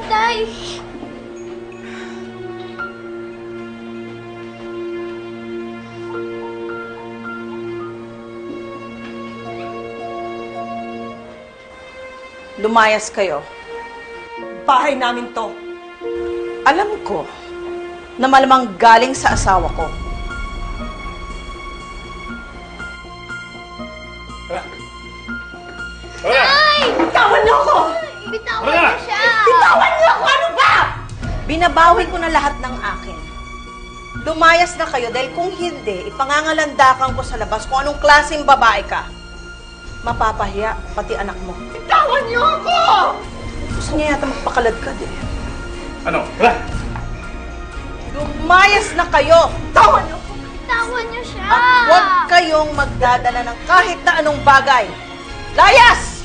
Tay! Lumayas kayo. Bahay namin to. Alam ko na malamang galing sa asawa ko. Tay! Bitawan niyo ako! Bitawan niyo siya! Bitawan niyo ako! Ano ba? Binabawi ko na lahat ng akin. Lumayas na kayo dahil kung hindi, ipangangalandakan ko sa labas kung anong klaseng babae ka. Mapapahiya, pati anak mo. Bitawan niyo ako! Gusto niya yata magpakaladkad eh. Ano? Wala! Lumayas na kayo! Bitawan niyo ako! Bitawan niyo siya! At huwag kayong magdadala ng kahit na anong bagay. Layas!